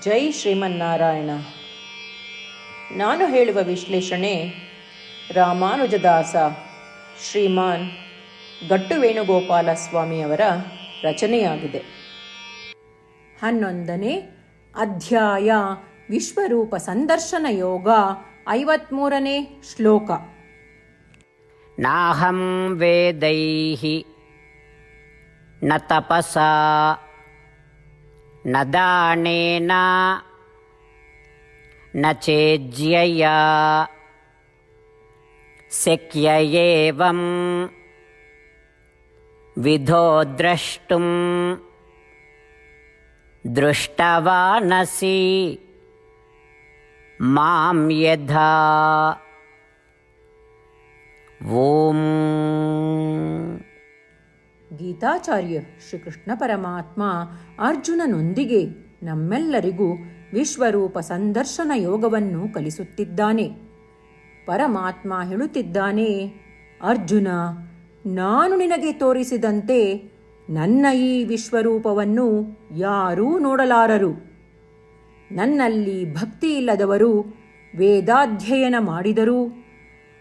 ಜೈ ಶ್ರೀಮನ್ನಾರಾಯಣ. ನಾನು ಹೇಳುವ ವಿಶ್ಲೇಷಣೆ ರಾಮಾನುಜದಾಸ ಶ್ರೀಮಾನ್ ಗಟ್ಟು ವೇಣುಗೋಪಾಲ ಸ್ವಾಮಿಯವರ ರಚನೆಯಾಗಿದೆ. 11ನೇ ಅಧ್ಯಾಯ ವಿಶ್ವರೂಪ ಸಂದರ್ಶನ ಯೋಗ. 53ನೇ ಶ್ಲೋಕ. ನಾಹಂ ವೇದೈಃ ನ ತಪಸಾ ನ ದಾನೇನ ನ ಚೇಜ್ಯಯಾ ಶಕ್ಯ ಏವಂ ವಿಧೋ ದ್ರಷ್ಟುಂ ದೃಷ್ಟವಾನಸಿ ಮಾಂ ಯಥಾ. ಓಂ. ಗೀತಾಚಾರ್ಯ ಶ್ರೀಕೃಷ್ಣ ಪರಮಾತ್ಮ ಅರ್ಜುನನೊಂದಿಗೆ ನಮ್ಮೆಲ್ಲರಿಗೂ ವಿಶ್ವರೂಪ ಸಂದರ್ಶನ ಯೋಗವನ್ನು ಕಲಿಸುತ್ತಿದ್ದಾನೆ. ಪರಮಾತ್ಮ ಹೇಳುತ್ತಿದ್ದಾನೆ, ಅರ್ಜುನ, ನಾನು ನಿನಗೆ ತೋರಿಸಿದಂತೆ ನನ್ನ ಈ ವಿಶ್ವರೂಪವನ್ನು ಯಾರೂ ನೋಡಲಾರರು. ನನ್ನಲ್ಲಿ ಭಕ್ತಿ ಇಲ್ಲದವರು ವೇದಾಧ್ಯಯನ ಮಾಡಿದರೂ,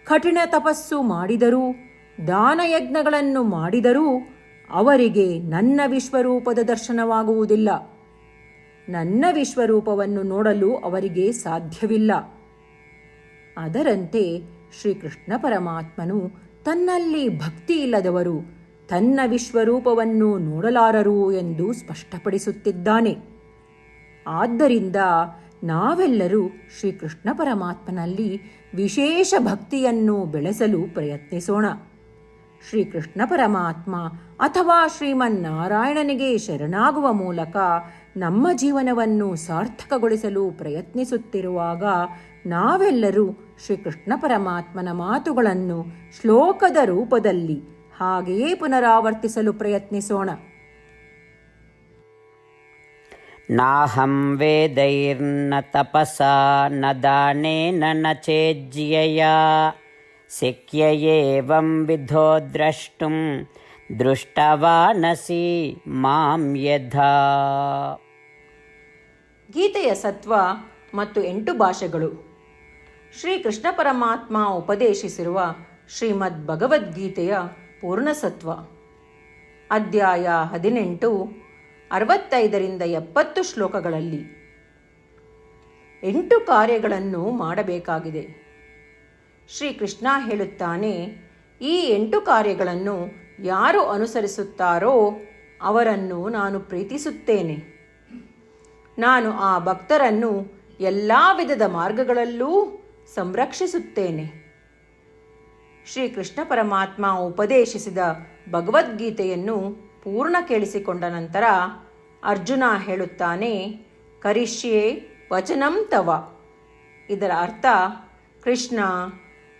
ಕಠಿಣ ತಪಸ್ಸು ಮಾಡಿದರೂ, ದಾನಯಜ್ಞಗಳನ್ನು ಮಾಡಿದರೂ ಅವರಿಗೆ ನನ್ನ ವಿಶ್ವರೂಪದ ದರ್ಶನವಾಗುವುದಿಲ್ಲ. ನನ್ನ ವಿಶ್ವರೂಪವನ್ನು ನೋಡಲು ಅವರಿಗೆ ಸಾಧ್ಯವಿಲ್ಲ. ಅದರಂತೆ ಶ್ರೀಕೃಷ್ಣ ಪರಮಾತ್ಮನು ತನ್ನಲ್ಲಿ ಭಕ್ತಿ ಇಲ್ಲದವರು ತನ್ನ ವಿಶ್ವರೂಪವನ್ನು ನೋಡಲಾರರು ಎಂದು ಸ್ಪಷ್ಟಪಡಿಸುತ್ತಿದ್ದಾನೆ. ಆದ್ದರಿಂದ ನಾವೆಲ್ಲರೂ ಶ್ರೀಕೃಷ್ಣ ಪರಮಾತ್ಮನಲ್ಲಿ ವಿಶೇಷ ಭಕ್ತಿಯನ್ನು ಬೆಳೆಸಲು ಪ್ರಯತ್ನಿಸೋಣ. ಶ್ರೀಕೃಷ್ಣ ಪರಮಾತ್ಮ ಅಥವಾ ಶ್ರೀಮನ್ನಾರಾಯಣನಿಗೆ ಶರಣಾಗುವ ಮೂಲಕ ನಮ್ಮ ಜೀವನವನ್ನು ಸಾರ್ಥಕಗೊಳಿಸಲು ಪ್ರಯತ್ನಿಸುತ್ತಿರುವಾಗ ನಾವೆಲ್ಲರೂ ಶ್ರೀಕೃಷ್ಣ ಪರಮಾತ್ಮನ ಮಾತುಗಳನ್ನು ಶ್ಲೋಕದ ರೂಪದಲ್ಲಿ ಹಾಗೆಯೇ ಪುನರಾವರ್ತಿಸಲು ಪ್ರಯತ್ನಿಸೋಣ. ನಾಹಂ ವೇದೈರ್ನ ತಪಸಾ ನ ದಾನೇನ ನ ಚೇಜ್ಯಯಾ ಶಕ್ಯ ಏವಂ ವಿಧೋ ದ್ರಷ್ಟುಂ ದೃಷ್ಟವಾನಸಿ ಮಾಂ ಯಥಾ. ಗೀತೆಯ ಸತ್ವ ಮತ್ತು 8 ಭಾಷೆಗಳು. ಶ್ರೀಕೃಷ್ಣ ಪರಮಾತ್ಮ ಉಪದೇಶಿಸಿರುವ ಶ್ರೀಮದ್ ಭಗವದ್ಗೀತೆಯ ಪೂರ್ಣಸತ್ವ. ಅಧ್ಯಾಯ 18, 65ರಿಂದ 70 ಶ್ಲೋಕಗಳಲ್ಲಿ 8 ಕಾರ್ಯಗಳನ್ನು ಮಾಡಬೇಕಾಗಿದೆ. ಶ್ರೀಕೃಷ್ಣ ಹೇಳುತ್ತಾನೆ, ಈ 8 ಕಾರ್ಯಗಳನ್ನು ಯಾರು ಅನುಸರಿಸುತ್ತಾರೋ ಅವರನ್ನು ನಾನು ಪ್ರೀತಿಸುತ್ತೇನೆ. ನಾನು ಆ ಭಕ್ತರನ್ನು ಎಲ್ಲ ವಿಧದ ಮಾರ್ಗಗಳಲ್ಲೂ ಸಂರಕ್ಷಿಸುತ್ತೇನೆ. ಶ್ರೀಕೃಷ್ಣ ಪರಮಾತ್ಮ ಉಪದೇಶಿಸಿದ ಭಗವದ್ಗೀತೆಯನ್ನು ಪೂರ್ಣ ಕೇಳಿಸಿಕೊಂಡ ನಂತರ ಅರ್ಜುನ ಹೇಳುತ್ತಾನೆ, ಕರಿಷ್ಯೆ ವಚನಂ ತವ. ಇದರ ಅರ್ಥ, ಕೃಷ್ಣ,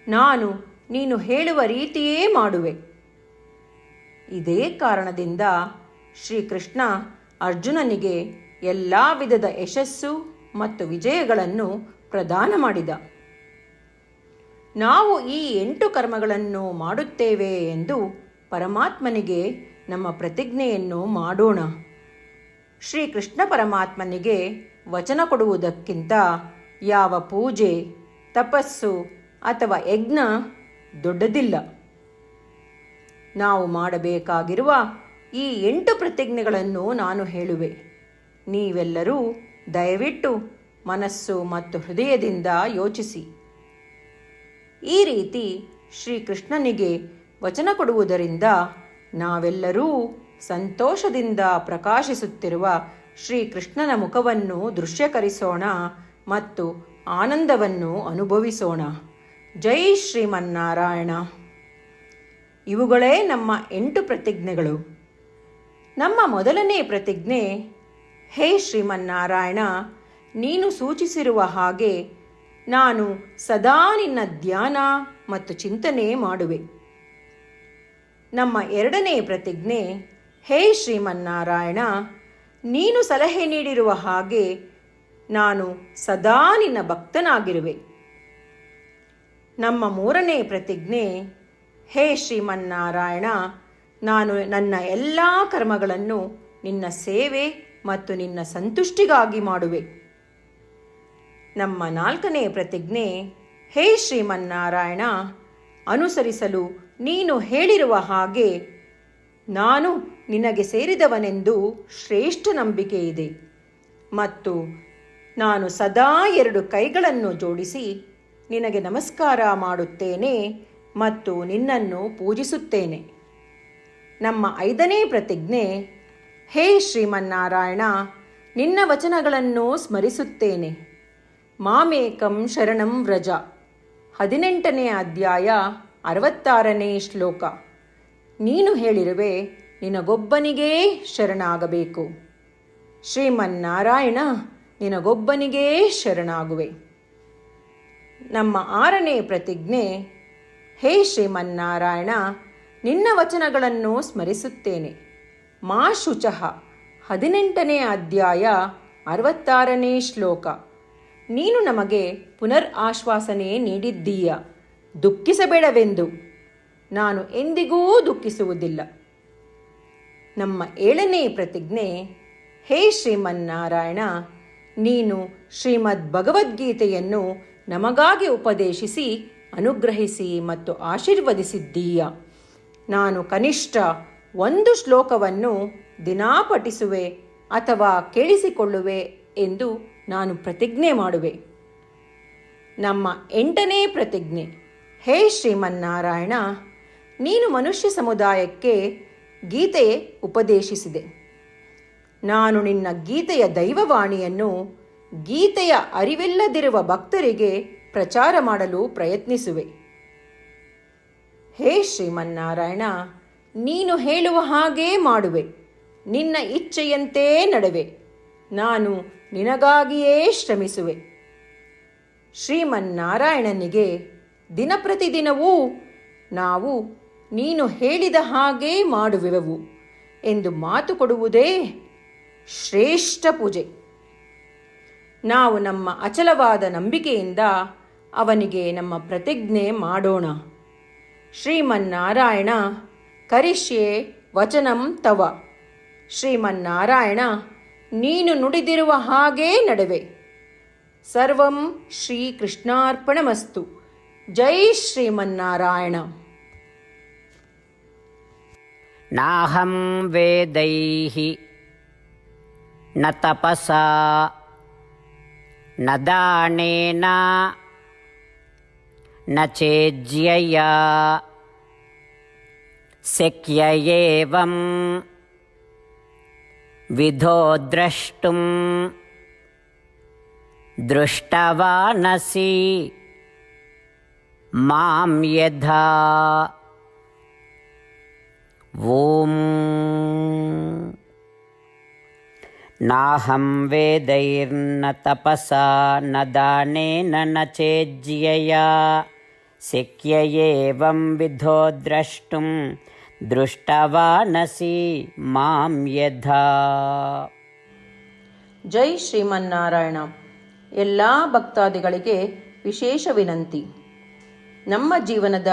ನಾನು ನೀನು ಹೇಳುವ ರೀತಿಯೇ ಮಾಡುವೆ. ಇದೇ ಕಾರಣದಿಂದ ಶ್ರೀಕೃಷ್ಣ ಅರ್ಜುನನಿಗೆ ಎಲ್ಲ ವಿಧದ ಯಶಸ್ಸು ಮತ್ತು ವಿಜಯಗಳನ್ನು ಪ್ರದಾನ ಮಾಡಿದ. ನಾವು ಈ 8 ಕರ್ಮಗಳನ್ನು ಮಾಡುತ್ತೇವೆ ಎಂದು ಪರಮಾತ್ಮನಿಗೆ ನಮ್ಮ ಪ್ರತಿಜ್ಞೆಯನ್ನು ಮಾಡೋಣ. ಶ್ರೀಕೃಷ್ಣ ಪರಮಾತ್ಮನಿಗೆ ವಚನ ಕೊಡುವುದಕ್ಕಿಂತ ಯಾವ ಪೂಜೆ, ತಪಸ್ಸು ಅಥವಾ ಯಜ್ಞ ದೊಡ್ಡದಿಲ್ಲ. ನಾವು ಮಾಡಬೇಕಾಗಿರುವ ಈ 8 ಪ್ರತಿಜ್ಞೆಗಳನ್ನು ನಾನು ಹೇಳುವೆ. ನೀವೆಲ್ಲರೂ ದಯವಿಟ್ಟು ಮನಸ್ಸು ಮತ್ತು ಹೃದಯದಿಂದ ಯೋಚಿಸಿ. ಈ ರೀತಿ ಶ್ರೀಕೃಷ್ಣನಿಗೆ ವಚನ ಕೊಡುವುದರಿಂದ ನಾವೆಲ್ಲರೂ ಸಂತೋಷದಿಂದ ಪ್ರಕಾಶಿಸುತ್ತಿರುವ ಶ್ರೀಕೃಷ್ಣನ ಮುಖವನ್ನು ದೃಶ್ಯಕರಿಸೋಣ ಮತ್ತು ಆನಂದವನ್ನು ಅನುಭವಿಸೋಣ. ಜೈ ಶ್ರೀಮನ್ನಾರಾಯಣ. ಇವುಗಳೇ ನಮ್ಮ 8 ಪ್ರತಿಜ್ಞೆಗಳು. ನಮ್ಮ ಮೊದಲನೇ ಪ್ರತಿಜ್ಞೆ, ಹೇ ಶ್ರೀಮನ್ನಾರಾಯಣ, ನೀನು ಸೂಚಿಸಿರುವ ಹಾಗೆ ನಾನು ಸದಾ ನಿನ್ನ ಧ್ಯಾನ ಮತ್ತು ಚಿಂತನೆ ಮಾಡುವೆ. ನಮ್ಮ ಎರಡನೇ ಪ್ರತಿಜ್ಞೆ, ಹೇ ಶ್ರೀಮನ್ನಾರಾಯಣ, ನೀನು ಸಲಹೆ ನೀಡಿರುವ ಹಾಗೆ ನಾನು ಸದಾ ನಿನ್ನ ಭಕ್ತನಾಗಿರುವೆ. ನಮ್ಮ ಮೂರನೇ ಪ್ರತಿಜ್ಞೆ, ಹೇ ಶ್ರೀಮನ್ನಾರಾಯಣ, ನಾನು ನನ್ನ ಎಲ್ಲ ಕರ್ಮಗಳನ್ನು ನಿನ್ನ ಸೇವೆ ಮತ್ತು ನಿನ್ನ ಸಂತುಷ್ಟಿಗಾಗಿ ಮಾಡುವೆ. ನಮ್ಮ 4ನೇ ಪ್ರತಿಜ್ಞೆ, ಹೇ ಶ್ರೀಮನ್ನಾರಾಯಣ, ಅನುಸರಿಸಲು ನೀನು ಹೇಳಿರುವ ಹಾಗೆ ನಾನು ನಿನಗೆ ಸೇರಿದವನೆಂದು ಶ್ರೇಷ್ಠ ನಂಬಿಕೆ ಇದೆ ಮತ್ತು ನಾನು ಸದಾ 2 ಕೈಗಳನ್ನು ಜೋಡಿಸಿ ನಿನಗೆ ನಮಸ್ಕಾರ ಮಾಡುತ್ತೇನೆ ಮತ್ತು ನಿನ್ನನ್ನು ಪೂಜಿಸುತ್ತೇನೆ. ನಮ್ಮ 5ನೇ ಪ್ರತಿಜ್ಞೆ, ಹೇ ಶ್ರೀಮನ್ನಾರಾಯಣ, ನಿನ್ನ ವಚನಗಳನ್ನು ಸ್ಮರಿಸುತ್ತೇನೆ. ಮಾಮೇಕಂ ಶರಣಂ ವ್ರಜ, 18ನೇ ಅಧ್ಯಾಯ 66ನೇ ಶ್ಲೋಕ. ನೀನು ಹೇಳಿರುವೆ, ನಿನಗೊಬ್ಬನಿಗೇ ಶರಣಾಗಬೇಕು. ಶ್ರೀಮನ್ನಾರಾಯಣ, ನಿನಗೊಬ್ಬನಿಗೇ ಶರಣಾಗುವೆ. ನಮ್ಮ 6ನೇ ಪ್ರತಿಜ್ಞೆ, ಹೇ ಶ್ರೀಮನ್ನಾರಾಯಣ, ನಿನ್ನ ವಚನಗಳನ್ನು ಸ್ಮರಿಸುತ್ತೇನೆ. ಮಾ ಶುಚಃ, 18ನೇ ಅಧ್ಯಾಯ 66ನೇ ಶ್ಲೋಕ. ನೀನು ನಮಗೆ ಪುನರ್ ಆಶ್ವಾಸನೆ ನೀಡಿದ್ದೀಯ, ದುಃಖಿಸಬೇಡವೆಂದು. ನಾನು ಎಂದಿಗೂ ದುಃಖಿಸುವುದಿಲ್ಲ. ನಮ್ಮ 7ನೇ ಪ್ರತಿಜ್ಞೆ, ಹೇ ಶ್ರೀಮನ್ನಾರಾಯಣ, ನೀನು ಶ್ರೀಮದ್ ಭಗವದ್ಗೀತೆಯನ್ನು ನಮಗಾಗಿ ಉಪದೇಶಿಸಿ ಅನುಗ್ರಹಿಸಿ ಮತ್ತು ಆಶೀರ್ವದಿಸಿದ್ದೀಯ. ನಾನು ಕನಿಷ್ಠ 1 ಶ್ಲೋಕವನ್ನು ದಿನಾ ಪಠಿಸುವೆ ಅಥವಾ ಕೇಳಿಸಿಕೊಳ್ಳುವೆ ಎಂದು ನಾನು ಪ್ರತಿಜ್ಞೆ ಮಾಡುವೆ. ನಮ್ಮ 8ನೇ ಪ್ರತಿಜ್ಞೆ, ಹೇ ಶ್ರೀಮನ್ನಾರಾಯಣ, ನೀನು ಮನುಷ್ಯ ಸಮುದಾಯಕ್ಕೆ ಗೀತೆ ಉಪದೇಶಿಸಿದೆ. ನಾನು ನಿನ್ನ ಗೀತೆಯ ದೈವವಾಣಿಯನ್ನು ಗೀತೆಯ ಅರಿವಿಲ್ಲದಿರುವ ಭಕ್ತರಿಗೆ ಪ್ರಚಾರ ಮಾಡಲು ಪ್ರಯತ್ನಿಸುವೆ. ಹೇ ಶ್ರೀಮನ್ನಾರಾಯಣ, ನೀನು ಹೇಳುವ ಹಾಗೇ ಮಾಡುವೆ. ನಿನ್ನ ಇಚ್ಛೆಯಂತೆ ನಡೆವೆ. ನಾನು ನಿನಗಾಗಿಯೇ ಶ್ರಮಿಸುವೆ. ಶ್ರೀಮನ್ನಾರಾಯಣನಿಗೆ ದಿನಪ್ರತಿದಿನವೂ ನಾವು ನೀನು ಹೇಳಿದ ಹಾಗೇ ಮಾಡುವೆವು ಎಂದು ಮಾತು ಕೊಡುವುದೇ ಶ್ರೇಷ್ಠ ಪೂಜೆ. ನಾವು ನಮ್ಮ ಅಚಲವಾದ ನಂಬಿಕೆಯಿಂದ ಅವನಿಗೆ ನಮ್ಮ ಪ್ರತಿಜ್ಞೆ ಮಾಡೋಣ. ಶ್ರೀಮನ್ನಾರಾಯಣ, ಕರಿಷ್ಯೆ ವಚನಂ ತವ. ಶ್ರೀಮನ್ನಾರಾಯಣ, ನೀನು ನುಡಿದಿರುವ ಹಾಗೇ ನಡೆವೆ. ಸರ್ವಂ ಶ್ರೀಕೃಷ್ಣಾರ್ಪಣಮಸ್ತು. ಜೈ ಶ್ರೀಮನ್ನಾರಾಯಣ. ನಾಹಂ ವೇದೈಃ ನ ತಪಸಾ ನ ದಾನೇನ ನ ಚೇಜ್ಯಯಾ ಶಕ್ಯ ಏವಂ ವಿಧೋ ದ್ರಷ್ಟುಂ ದೃಷ್ಟವಾನಸಿ ಮಾಂ ಯಥಾ. ಓಂ ನಾಹಂ ವೇದೈರ್ನ ತಪಸಾ ನ ದಾನೇನ ನ ಚೇಜ್ಯಯಾ ಶಕ್ಯ ಏವಂ ವಿಧೋ ದ್ರಷ್ಟುಂ ದೃಷ್ಟವಾನಸಿ ಮಾಂ ಯಥಾ. ಜೈ ಶ್ರೀಮನ್ನಾರಾಯಣ. ಎಲ್ಲ ಭಕ್ತಾದಿಗಳಿಗೆ ವಿಶೇಷ ವಿನಂತಿ. ನಮ್ಮ ಜೀವನದ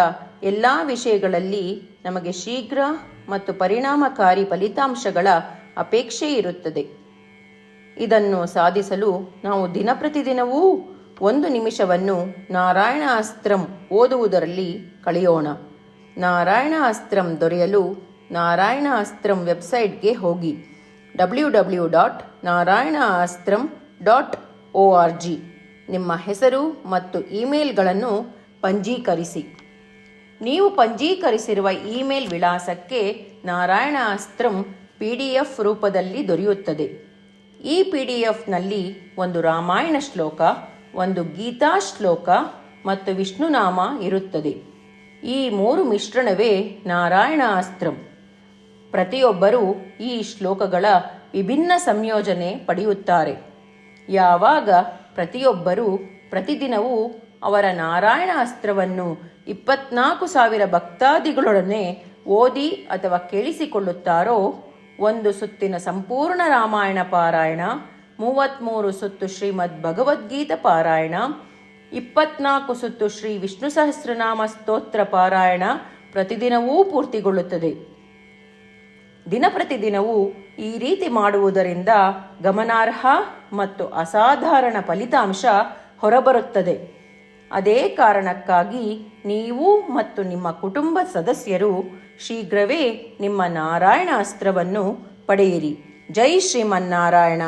ಎಲ್ಲ ವಿಷಯಗಳಲ್ಲಿ ನಮಗೆ ಶೀಘ್ರ ಮತ್ತು ಪರಿಣಾಮಕಾರಿ ಫಲಿತಾಂಶಗಳ ಅಪೇಕ್ಷೆ ಇರುತ್ತದೆ. ಇದನ್ನು ಸಾಧಿಸಲು ನಾವು ದಿನಪ್ರತಿದಿನವೂ 1 ನಿಮಿಷವನ್ನು ನಾರಾಯಣ ಅಸ್ತ್ರಂ ಓದುವುದರಲ್ಲಿ ಕಳೆಯೋಣ. ನಾರಾಯಣ ಅಸ್ತ್ರಂ ದೊರೆಯಲು ನಾರಾಯಣ ಅಸ್ತ್ರಂ ವೆಬ್ಸೈಟ್ಗೆ ಹೋಗಿ www.narayanaastram.org ನಿಮ್ಮ ಹೆಸರು ಮತ್ತು ಇಮೇಲ್ಗಳನ್ನು ಪಂಜೀಕರಿಸಿ. ನೀವು ಪಂಜೀಕರಿಸಿರುವ ಇಮೇಲ್ ವಿಳಾಸಕ್ಕೆ ನಾರಾಯಣ ಅಸ್ತ್ರಂ PDF ರೂಪದಲ್ಲಿ ದೊರೆಯುತ್ತದೆ. ಈ PDFನಲ್ಲಿ 1 ರಾಮಾಯಣ ಶ್ಲೋಕ, 1 ಗೀತಾ ಶ್ಲೋಕ ಮತ್ತು ವಿಷ್ಣುನಾಮ ಇರುತ್ತದೆ. ಈ 3 ಮಿಶ್ರಣವೇ ನಾರಾಯಣ ಅಸ್ತ್ರಂ. ಪ್ರತಿಯೊಬ್ಬರೂ ಈ ಶ್ಲೋಕಗಳ ವಿಭಿನ್ನ ಸಂಯೋಜನೆ ಪಡೆಯುತ್ತಾರೆ. ಯಾವಾಗ ಪ್ರತಿಯೊಬ್ಬರೂ ಪ್ರತಿದಿನವೂ ಅವರ ನಾರಾಯಣ ಅಸ್ತ್ರವನ್ನು 24,000 ಭಕ್ತಾದಿಗಳೊಡನೆ ಓದಿ ಅಥವಾ ಕೇಳಿಸಿಕೊಳ್ಳುತ್ತಾರೋ, 1 ಸುತ್ತಿನ ಸಂಪೂರ್ಣ ರಾಮಾಯಣ ಪಾರಾಯಣ, 33 ಸುತ್ತು ಶ್ರೀಮದ್ ಭಗವದ್ಗೀತಾ ಪಾರಾಯಣ, 24 ಸುತ್ತು ಶ್ರೀ ವಿಷ್ಣು ಸಹಸ್ರನಾಮ ಸ್ತೋತ್ರ ಪಾರಾಯಣ ಪ್ರತಿದಿನವೂ ಪೂರ್ತಿಗೊಳ್ಳುತ್ತದೆ. ದಿನಪ್ರತಿದಿನವೂ ಈ ರೀತಿ ಮಾಡುವುದರಿಂದ ಗಮನಾರ್ಹ ಮತ್ತು ಅಸಾಧಾರಣ ಫಲಿತಾಂಶ ಹೊರಬರುತ್ತದೆ. ಅದೇ ಕಾರಣಕ್ಕಾಗಿ ನೀವು ಮತ್ತು ನಿಮ್ಮ ಕುಟುಂಬ ಸದಸ್ಯರು ಶೀಘ್ರವೇ ನಿಮ್ಮ ನಾರಾಯಣ ಅಸ್ತ್ರವನ್ನು ಪಡೆಯಿರಿ. ಜೈ ಶ್ರೀಮನ್ನಾರಾಯಣ.